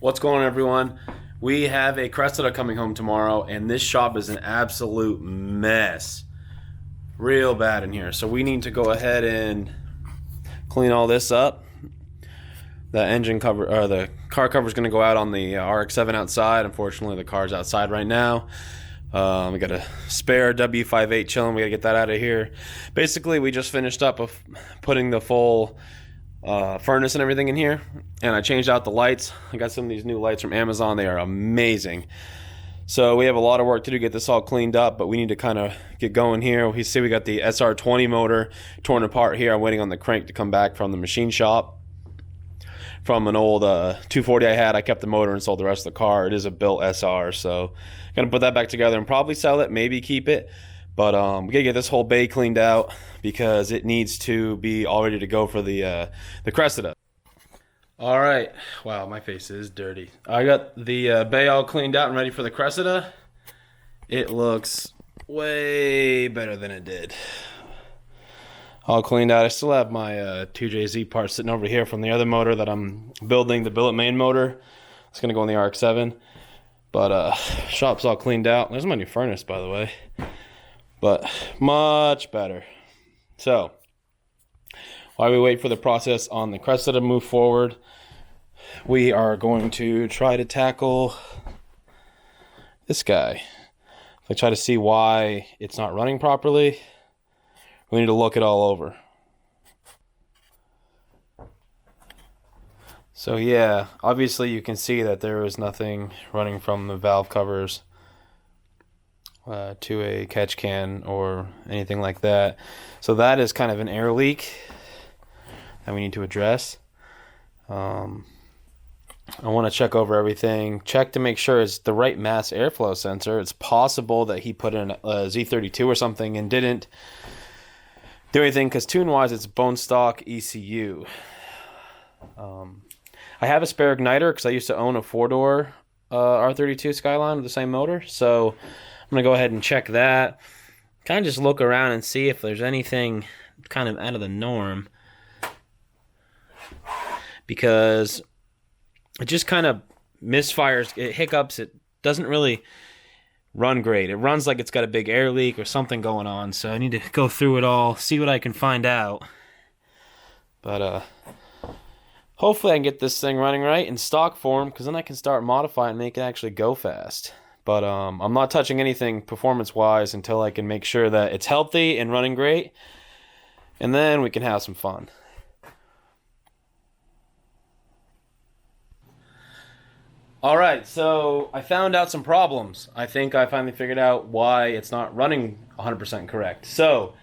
What's going on, everyone? We have a Cressida coming home tomorrow, and this shop is an absolute mess. Real bad in here. So we need to go ahead and clean all this up. The engine cover, or the car cover is going to go out on the RX-7 outside. Unfortunately, the car's outside right now. We got a spare W58 chilling. We got to get that out of here. Basically, we just finished up of putting the full furnace and everything in here, and I changed out the lights. I got some of these new lights from Amazon. They are amazing. So we have a lot of work to do to get this all cleaned up, but we need to kind of get going here. We see we got the SR20 motor torn apart here. I'm waiting on the crank to come back from the machine shop. From an old 240 I had, I kept the motor and sold the rest of the car. It is a built SR, so gonna put that back together and probably sell it, maybe keep it. But we gotta get this whole bay cleaned out because it needs to be all ready to go for the Cressida. All right, wow, my face is dirty. I got the bay all cleaned out and ready for the Cressida. It looks way better than it did. All cleaned out. I still have my 2JZ part sitting over here from the other motor that I'm building, the billet main motor. It's gonna go on the RX-7. But shop's all cleaned out. There's my new furnace, by the way. But much better. So while we wait for the process on the Cressida to move forward, we are going to try to tackle this guy. If I try to see why it's not running properly, we need to look it all over. So yeah, obviously you can see that there is nothing running from the valve covers to a catch can or anything like that. So that is kind of an air leak that we need to address. I want to check over everything, check to make sure it's the right mass airflow sensor. It's possible that he put in a Z32 or something and didn't do anything, because tune-wise it's bone stock ECU. I have a spare igniter because I used to own a 4-door R32 Skyline with the same motor, so I'm going to go ahead and check that. Kind of just look around and see if there's anything kind of out of the norm, because it just kind of misfires, it hiccups, it doesn't really run great. It runs like it's got a big air leak or something going on, so I need to go through it all, see what I can find out. But hopefully I can get this thing running right in stock form, because then I can start modifying and make it actually go fast. But I'm not touching anything performance-wise until I can make sure that it's healthy and running great, and then we can have some fun. All right, so I found out some problems. I think I finally figured out why it's not running 100% correct. So,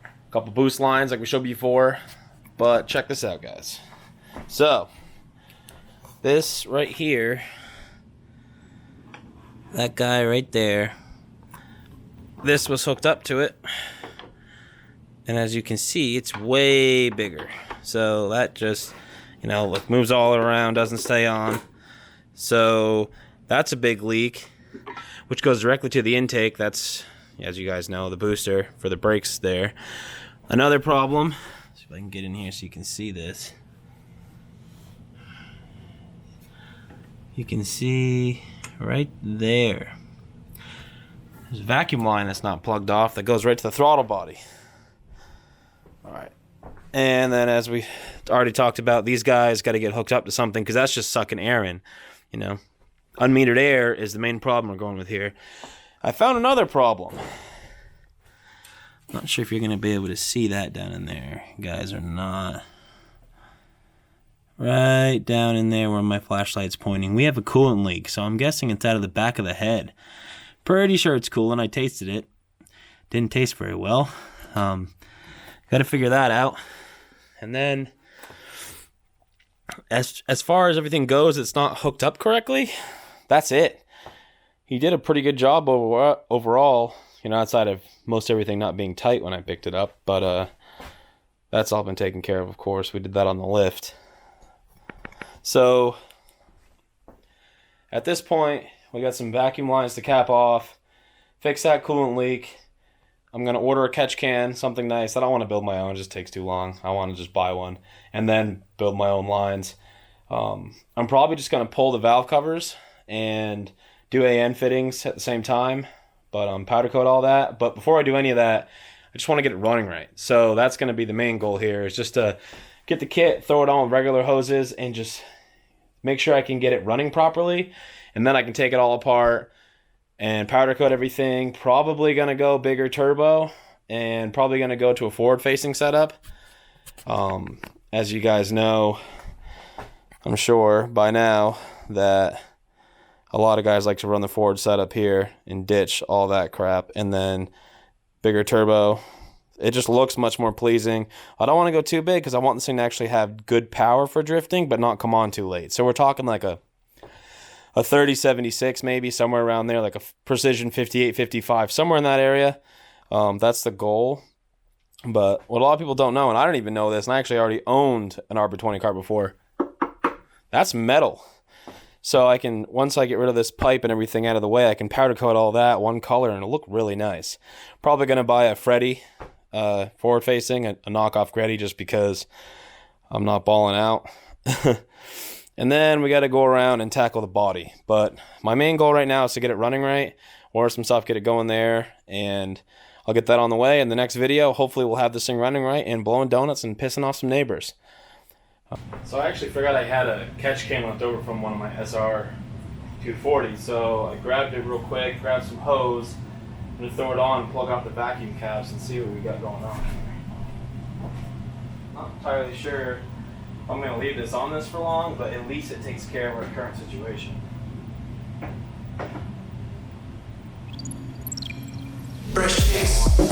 a couple boost lines like we showed before, but check this out, guys. So, this right here, that guy right there, this was hooked up to it, and as you can see, it's way bigger. So that just, like moves all around, doesn't stay on. So that's a big leak, which goes directly to the intake. That's, as you guys know, the booster for the brakes there. Another problem, see if I can get in here so you can see this. You can see right there, there's a vacuum line that's not plugged off that goes right to the throttle body. All right. And then, as we already talked about, these guys got to get hooked up to something, because that's just sucking air in. Unmetered air is the main problem we're going with here. I found another problem. Not sure if you're going to be able to see that down in there, guys, or not. Right down in there where my flashlight's pointing, we have a coolant leak, so I'm guessing it's out of the back of the head. Pretty sure it's coolant. I tasted it. Didn't taste very well. Got to figure that out. And then, as far as everything goes, it's not hooked up correctly. That's it. He did a pretty good job overall, outside of most everything not being tight when I picked it up. But that's all been taken care of course. We did that on the lift. So at this point, we got some vacuum lines to cap off, fix that coolant leak. I'm going to order a catch can, something nice. I don't want to build my own, it just takes too long. I want to just buy one and then build my own lines. I'm probably just going to pull the valve covers and do AN fittings at the same time, but powder coat all that. But before I do any of that, I just want to get it running right. So that's going to be the main goal here, is just to get the kit, throw it on with regular hoses, and just make sure I can get it running properly. And then I can take it all apart and powder coat everything. Probably going to go bigger turbo, and probably going to go to a forward-facing setup. As you guys know, I'm sure by now that a lot of guys like to run the forward setup here and ditch all that crap, and then bigger turbo. It just looks much more pleasing. I don't want to go too big because I want this thing to actually have good power for drifting, but not come on too late. So we're talking like a 3076 maybe, somewhere around there, like a precision 58, 55, somewhere in that area. That's the goal. But what a lot of people don't know, and I don't even know this, and I actually already owned an RB20 car before, that's metal. So I can, once I get rid of this pipe and everything out of the way, I can powder coat all that one color and it'll look really nice. Probably going to buy a Freddy forward facing, a knockoff Freddy, just because I'm not balling out. And then we got to go around and tackle the body. But my main goal right now is to get it running right, order some stuff, get it going there, and I'll get that on the way. In the next video, hopefully we'll have this thing running right and blowing donuts and pissing off some neighbors. So I actually forgot I had a catch can left over from one of my SR240, so I grabbed it real quick, grabbed some hose, I'm going to throw it on, plug out the vacuum caps, and see what we got going on. Not entirely sure if I'm going to leave this on this for long, but at least it takes care of our current situation. Fresh case.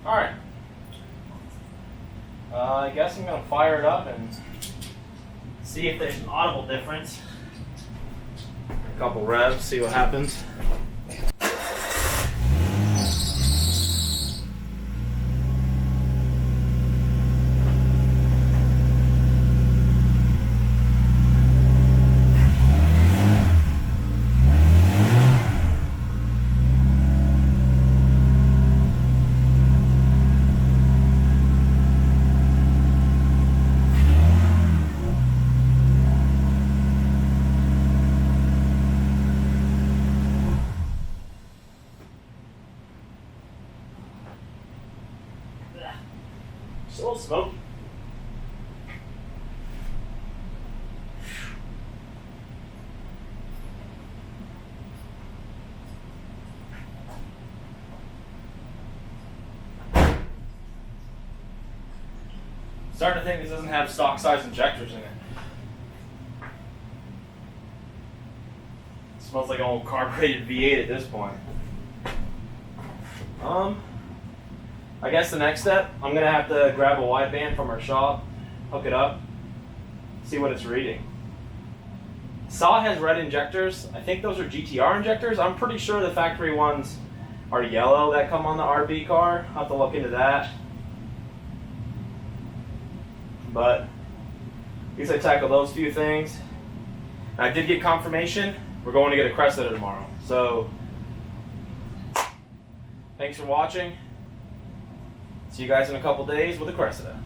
Alright. I guess I'm going to fire it up and see if there's an audible difference. A couple revs, see what happens. It's a little smoky. Starting to think this doesn't have stock size injectors in it. Smells like an old carbureted V8 at this point. I guess the next step, I'm gonna have to grab a wideband from our shop, hook it up, see what it's reading. Saw has red injectors. I think those are GTR injectors. I'm pretty sure the factory ones are yellow that come on the RB car. I'll have to look into that. But at least I tackled those few things. And I did get confirmation. We're going to get a Cressida tomorrow. So, thanks for watching. See you guys in a couple days with a Cressida.